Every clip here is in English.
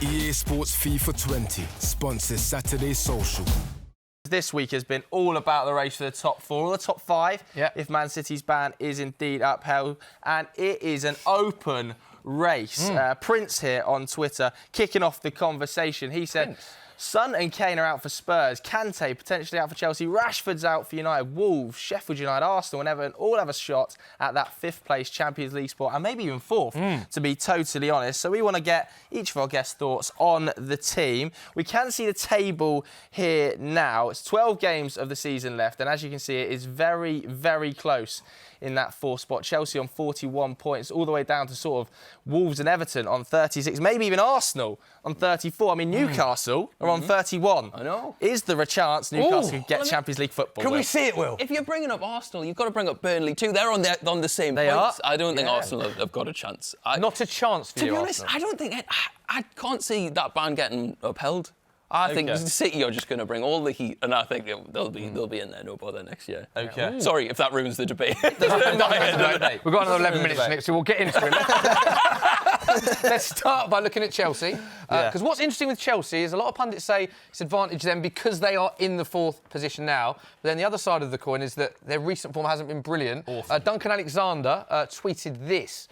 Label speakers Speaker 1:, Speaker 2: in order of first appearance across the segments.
Speaker 1: EA Sports FIFA 20 sponsors Saturday Social.
Speaker 2: This week has been all about the race for the top four, or the top five, if Man City's ban is indeed upheld. And it is an open race. Prince here on Twitter kicking off the conversation. He said, Son and Kane are out for Spurs, Kante potentially out for Chelsea, Rashford's out for United, Wolves, Sheffield United, Arsenal and Everton all have a shot at that fifth place Champions League spot, and maybe even fourth, to be totally honest. So we want to get each of our guests' thoughts on the team. We can see the table here now. It's 12 games of the season left, and as you can see, it is very, very close in that fourth spot. Chelsea on 41 points, all the way down to sort of Wolves and Everton on 36, maybe even Arsenal on 34. I mean, Newcastle are on 31.
Speaker 3: I know.
Speaker 2: Is there a chance Newcastle could get Champions League football?
Speaker 4: Can we see it, Will?
Speaker 3: If you're bringing up Arsenal, you've got to bring up Burnley too. They're on the same
Speaker 2: They
Speaker 3: points.
Speaker 2: are?
Speaker 3: I don't think Arsenal have got a chance.
Speaker 4: Not a chance for you,
Speaker 3: To be honest,
Speaker 4: Arsenal.
Speaker 3: I don't think... I can't see that ban getting upheld. I think City are just going to bring all the heat, and I think they'll be in there no bother next year.
Speaker 2: Okay.
Speaker 3: Sorry if that ruins the debate.
Speaker 4: We've got another 11 minutes, Nick, so we'll get into it. Let's start by looking at Chelsea. Because what's interesting with Chelsea is a lot of pundits say it's advantage them because they are in the fourth position now. But then the other side of the coin is that their recent form hasn't been brilliant. Duncan Alexander tweeted this.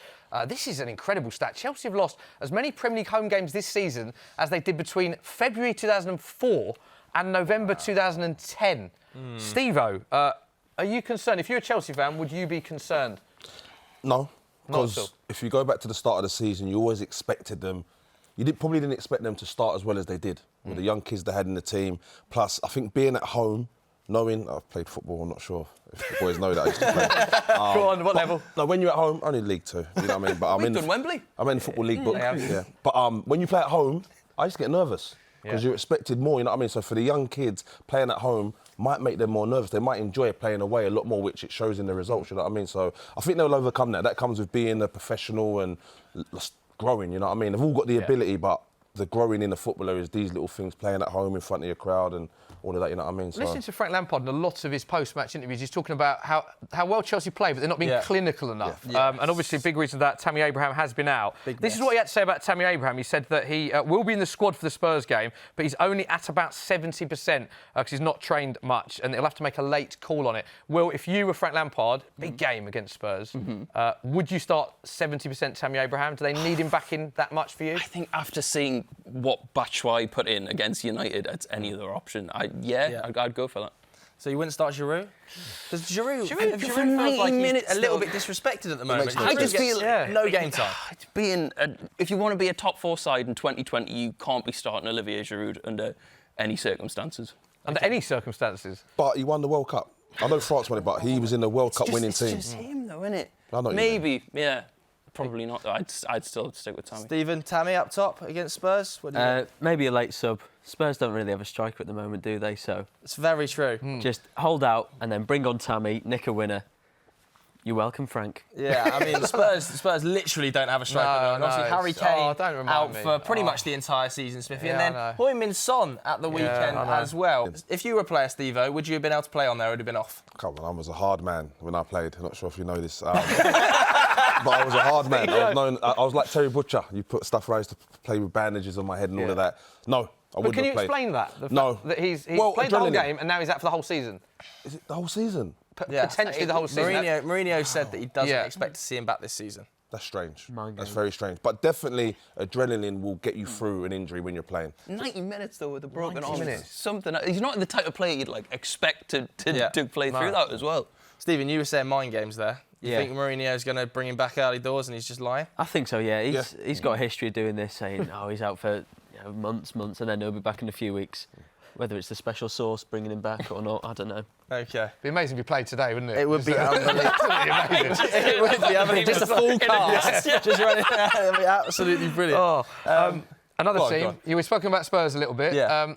Speaker 4: This is an incredible stat. Chelsea have lost as many Premier League home games this season as they did between February 2004 and November 2010. Stevo, are you concerned? If you're a Chelsea fan, would you be concerned?
Speaker 5: No, because if you go back to the start of the season, you always expected them. Probably didn't expect them to start as well as they did with the young kids they had in the team. Plus, I think being at home, knowing I've played football, I'm not sure if the boys know that I used to play.
Speaker 4: Go on, what level?
Speaker 5: No, when you're at home, only League Two. You know what I mean? But
Speaker 3: We've done Wembley.
Speaker 5: I'm in the Football League book. Yeah. But when you play at home, I just get nervous because you're expected more. You know what I mean? So for the young kids, playing at home might make them more nervous. They might enjoy playing away a lot more, which it shows in the results. You know what I mean? So I think they'll overcome that. That comes with being a professional and growing. You know what I mean? They've all got the ability, but the growing in the footballer is these little things, playing at home in front of your crowd and all of that, you know what I mean? So
Speaker 4: Listening to Frank Lampard and a lot of his post-match interviews, he's talking about how well Chelsea play, but they're not being clinical enough. And obviously, a big reason for that, Tammy Abraham has been out. This is what he had to say about Tammy Abraham. He said that he will be in the squad for the Spurs game, but he's only at about 70% because he's not trained much, and he'll have to make a late call on it. Will, if you were Frank Lampard, big game against Spurs, would you start 70% Tammy Abraham? Do they need him back in that much for you?
Speaker 3: I think after seeing what Batshuayi put in against United, it's any other option. I'd go for that.
Speaker 2: So you wouldn't start Giroud? Because Giroud
Speaker 3: for 90
Speaker 2: like
Speaker 3: minutes,
Speaker 2: a little
Speaker 3: though.
Speaker 2: bit disrespected at the moment.
Speaker 3: I just feel
Speaker 2: no game time.
Speaker 3: If you want to be a top four side in 2020, you can't be starting Olivier Giroud under any circumstances.
Speaker 4: Under any circumstances?
Speaker 5: But he won the World Cup. I know France won it, but he was in the World Cup winning team.
Speaker 3: It's just him, though, isn't it?
Speaker 5: I know
Speaker 3: Maybe, Probably not, though. I'd still stick with Tammy.
Speaker 2: Stephen, Tammy up top against Spurs? What do you think?
Speaker 6: Maybe a late sub. Spurs don't really have a striker at the moment, do they? So
Speaker 2: It's very true.
Speaker 6: just hold out and then bring on Tammy, nick a winner. You're welcome, Frank.
Speaker 2: Yeah, I mean, Spurs literally don't have a striker. And obviously, Harry Kane out for pretty much the entire season, Smithy. And then Heung-Min Son at the weekend as well. If you were a player, Stevo, would you have been able to play on there or would you have been off?
Speaker 5: Come on, I was a hard man when I played. I'm not sure if you know this. But I was a hard man. I was like Terry Butcher. You put stuff where I used to play with bandages on my head and all of that. No, I wouldn't have played.
Speaker 4: Can you explain that?
Speaker 5: No.
Speaker 4: That he's played the whole game and now he's out for the whole season?
Speaker 5: Is it the whole season?
Speaker 4: Potentially the whole season.
Speaker 2: Mourinho said that he doesn't expect to see him back this season.
Speaker 5: That's strange. That's very strange. But definitely, adrenaline will get you through an injury when you're playing.
Speaker 3: 90 minutes, though, with a broken arm. Something. He's not the type of player you'd expect to play through that as well.
Speaker 2: Stephen, you were saying mind games there. You think Mourinho's going to bring him back early doors and he's just lying?
Speaker 6: I think so, yeah. He's got a history of doing this, saying, he's out for months, and then he'll be back in a few weeks. Whether it's the special sauce bringing him back or not, I don't know.
Speaker 2: Okay.
Speaker 4: It'd be amazing if he played today, wouldn't it?
Speaker 2: It would be unbelievable.
Speaker 4: It
Speaker 2: would be unbelievable. Just a full cast. Just running out. It would be absolutely brilliant.
Speaker 4: Another team. We've spoken about Spurs a little bit.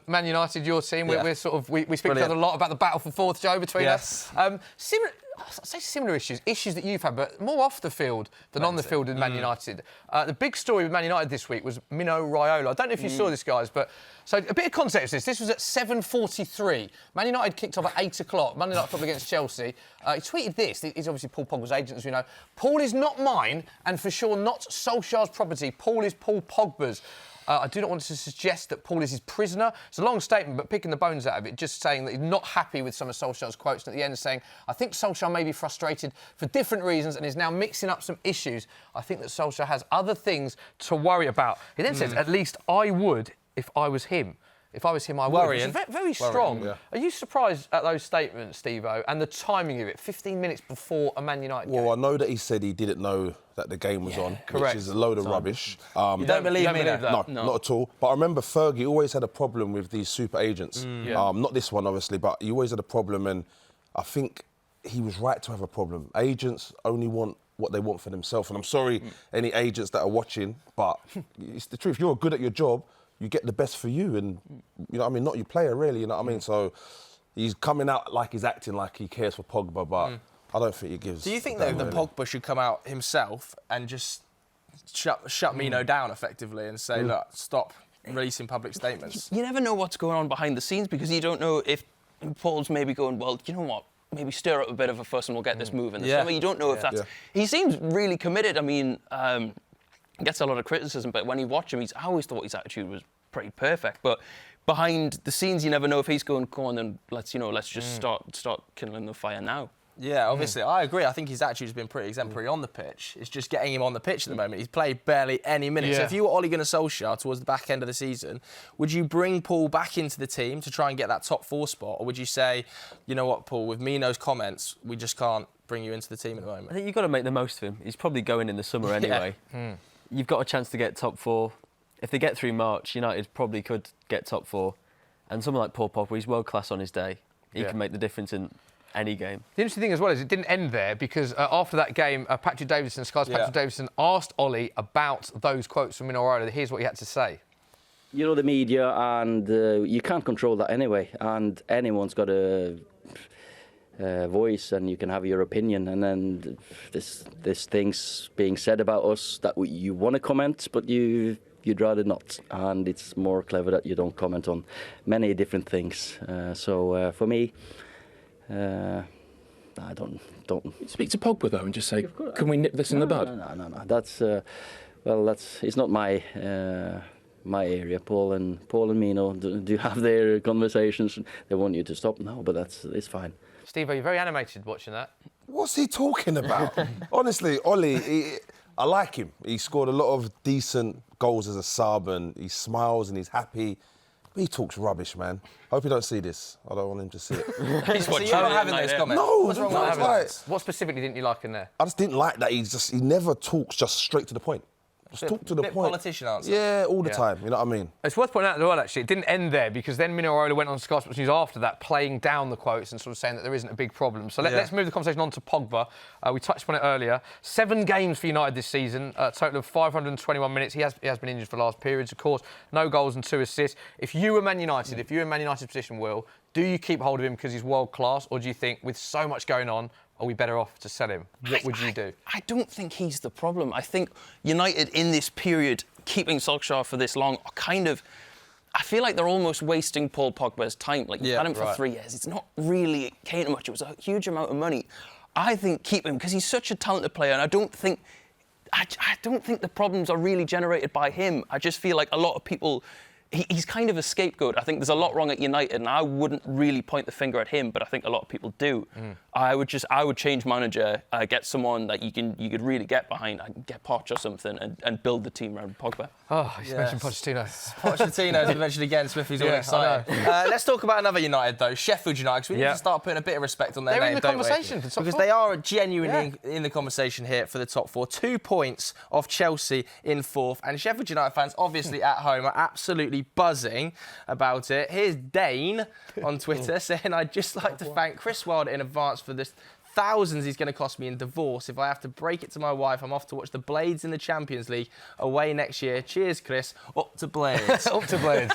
Speaker 4: Man United, your team. We're sort of we speak to a lot about the battle for fourth, Joe, between us. Similar issues that you've had, but more off the field than on the field in Man United. The big story with Man United this week was Mino Raiola. I don't know if you saw this, guys, but so a bit of context is this was at 7:43. Man United kicked off at 8 o'clock. Monday night football against Chelsea. He tweeted this. He's obviously Paul Pogba's agent, as we know. Paul is not mine, and for sure not Solskjaer's property. Paul is Paul Pogba's. I do not want to suggest that Paul is his prisoner. It's a long statement, but picking the bones out of it, just saying that he's not happy with some of Solskjaer's quotes, and at the end saying, I think Solskjaer may be frustrated for different reasons and is now mixing up some issues. I think that Solskjaer has other things to worry about. He then says, at least I would if I was him. If I was him, I would.
Speaker 2: Worrying.
Speaker 4: Which is very strong.
Speaker 5: Yeah.
Speaker 4: Are you surprised at those statements, Stevo, and the timing of it? 15 minutes before a Man United game.
Speaker 5: Well, I know that he said he didn't know that the game was on,
Speaker 4: correct.
Speaker 5: which is a load of rubbish.
Speaker 2: You don't believe me?
Speaker 5: No, not at all. But I remember Fergie always had a problem with these super agents. Not this one, obviously, but he always had a problem, and I think he was right to have a problem. Agents only want what they want for themselves, and I'm sorry, any agents that are watching, but it's the truth. You're good at your job, you get the best for you, and you know what I mean, not your player really, you know what I mean? So he's coming out like he's acting like he cares for Pogba, but I don't think he gives.
Speaker 2: Do you think though that Pogba should come out himself and just shut Mino down effectively and say, look, stop releasing public statements?
Speaker 3: You never know what's going on behind the scenes because you don't know if Paul's maybe going, well, you know what? Maybe stir up a bit of a fuss and we'll get this moving this summer. You don't know if that's... He seems really committed. I mean, gets a lot of criticism, but when you watch him, I always thought his attitude was pretty perfect. But behind the scenes, you never know if he's going, come on, then let's just start kindling the fire now.
Speaker 2: Yeah, obviously, I agree. I think his attitude's been pretty exemplary on the pitch. It's just getting him on the pitch at the moment. He's played barely any minutes. So if you were Ole Gunnar Solskjaer towards the back end of the season, would you bring Paul back into the team to try and get that top 4 spot? Or would you say, you know what, Paul, with Mino's comments, we just can't bring you into the team at the moment?
Speaker 6: I think you've got to make the most of him. He's probably going in the summer anyway. You've got a chance to get top 4. If they get through March, United probably could get top 4. And someone like Paul Pogba, he's world class on his day. He can make the difference in any game.
Speaker 4: The interesting thing as well is it didn't end there because after that game, Patrick Davison, Sky's Patrick Davison, asked Ollie about those quotes from Mino Raiola. Here's what he had to say.
Speaker 7: You know, the media, and you can't control that anyway, and anyone's got a voice and you can have your opinion, and then there's things being said about us that you want to comment, but you'd rather not, and it's more clever that you don't comment on many different things. So for me, I don't.
Speaker 8: Speak to Pogba though and just say, can we nip this in the bud?
Speaker 7: No. That's it's not my my area. Paul and Mino do have their conversations. They want you to stop now, but it's fine.
Speaker 4: Steve, you're very animated watching that.
Speaker 5: What's he talking about? Honestly, Ollie, I like him. He scored a lot of decent goals as a sub, and he smiles and he's happy. But he talks rubbish, man. I hope you don't see this. I don't want him to see it.
Speaker 2: So you're not having those comments?
Speaker 5: No,
Speaker 2: what's wrong with having those?
Speaker 4: What specifically didn't you like in there?
Speaker 5: I just didn't like that he never talks just straight to the point. Just talk to the point.
Speaker 2: Politician answer.
Speaker 5: Yeah, all the time. You know what I mean?
Speaker 4: It's worth pointing out as well, actually, it didn't end there because then Mino Raiola went on Sky Sports News after that, playing down the quotes and sort of saying that there isn't a big problem. So let's move the conversation on to Pogba. We touched on it earlier. 7 games for United this season, a total of 521 minutes. He has been injured for last periods, of course. No goals and 2 assists. If you were Man United, if you're in Man United's position, Will, do you keep hold of him because he's world class, or do you think with so much going on, are we better off to sell him? What would you do?
Speaker 3: I don't think he's the problem. I think United in this period, keeping Solskjaer for this long, are kind of... I feel like they're almost wasting Paul Pogba's time. Like, you've had him for 3 years. It's not really Kane much. It was a huge amount of money. I think keep him because he's such a talented player, and I don't think the problems are really generated by him. I just feel like a lot of people... He's kind of a scapegoat. I think there's a lot wrong at United, and I wouldn't really point the finger at him, but I think a lot of people do. I would change manager, get someone that you could really get behind, get Poch or something, and build the team around Pogba.
Speaker 4: Oh, you mentioned Pochettino.
Speaker 2: Pochettino, as you mentioned again, Smithy's all excited. Let's talk about another United, though, Sheffield United, because we need to start putting a bit of respect on their name,
Speaker 4: They're in the conversation for top 4.
Speaker 2: Because they are genuinely in the conversation here for the top 4. 2 points off Chelsea in 4th, and Sheffield United fans, obviously at home, are absolutely buzzing about it. Here's Dane on Twitter saying, I'd just like to thank Chris Wilder in advance for this thousands he's going to cost me in divorce. If I have to break it to my wife, I'm off to watch the Blades in the Champions League away next year. Cheers, Chris. Up to Blades.
Speaker 4: Up to Blades.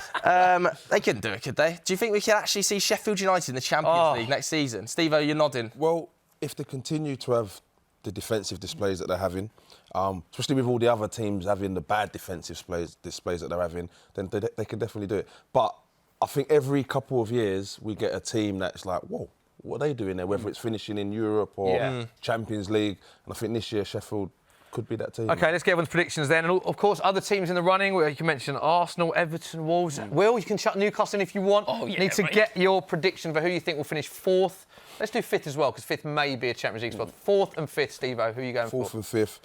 Speaker 2: They couldn't do it, could they? Do you think we could actually see Sheffield United in the Champions League next season? Steve-O, you're nodding.
Speaker 5: Well, if they continue to have the defensive displays that they're having, especially with all the other teams having the bad defensive displays that they're having, then they can definitely do it. But I think every couple of years we get a team that's like, whoa, what are they doing there? Whether it's finishing in Europe or Champions League. And I think this year Sheffield could be that team.
Speaker 4: OK, let's get everyone's predictions then. And, of course, other teams in the running, where you can mention Arsenal, Everton, Wolves. Will, you can shut Newcastle in if you want.
Speaker 3: Oh, yeah,
Speaker 4: you need to get your prediction for who you think will finish 4th. Let's do 5th as well, because 5th may be a Champions League spot. 4th and 5th, Stevo, who are you going for?
Speaker 5: 4th and 5th.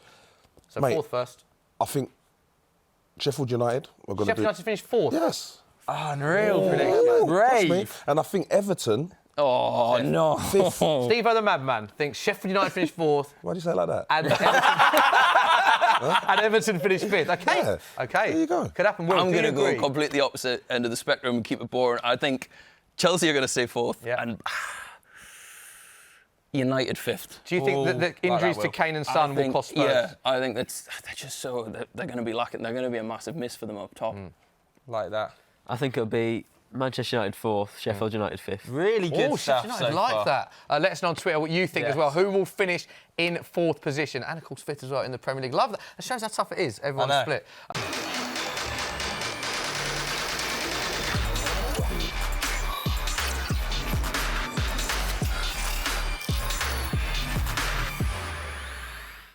Speaker 4: So
Speaker 5: Mate,
Speaker 4: 4th first.
Speaker 5: I think Sheffield United are going to do...
Speaker 4: Sheffield United finish 4th?
Speaker 5: Yes.
Speaker 2: Unreal prediction. Brave.
Speaker 5: And I think Everton...
Speaker 3: Oh, no.
Speaker 5: 5th.
Speaker 4: Stevo the Madman thinks Sheffield United finish 4th.
Speaker 5: Why do you say it like that?
Speaker 4: And and Everton finish 5th. OK.
Speaker 5: Yeah.
Speaker 4: OK.
Speaker 5: There you go.
Speaker 4: Could happen. Will,
Speaker 3: I'm going to
Speaker 4: agree?
Speaker 3: go completely opposite end of the spectrum and keep it boring. I think Chelsea are going to stay 4th.
Speaker 4: Yeah.
Speaker 3: And United 5th.
Speaker 4: Do you think that the injuries to Kane and Son will cost Spurs?
Speaker 3: Yeah, I think they're just so... They're going to be lacking. They're going to be a massive miss for them up top.
Speaker 2: Like that.
Speaker 6: I think it'll be Manchester United 4th, Sheffield United 5th.
Speaker 2: Really good stuff
Speaker 4: Sheffield
Speaker 2: so
Speaker 4: United like
Speaker 2: far.
Speaker 4: that. Let us know on Twitter what you think as well. Who will finish in 4th position? And, of course, 5th as well in the Premier League. Love that. That shows how tough it is. Everyone's split.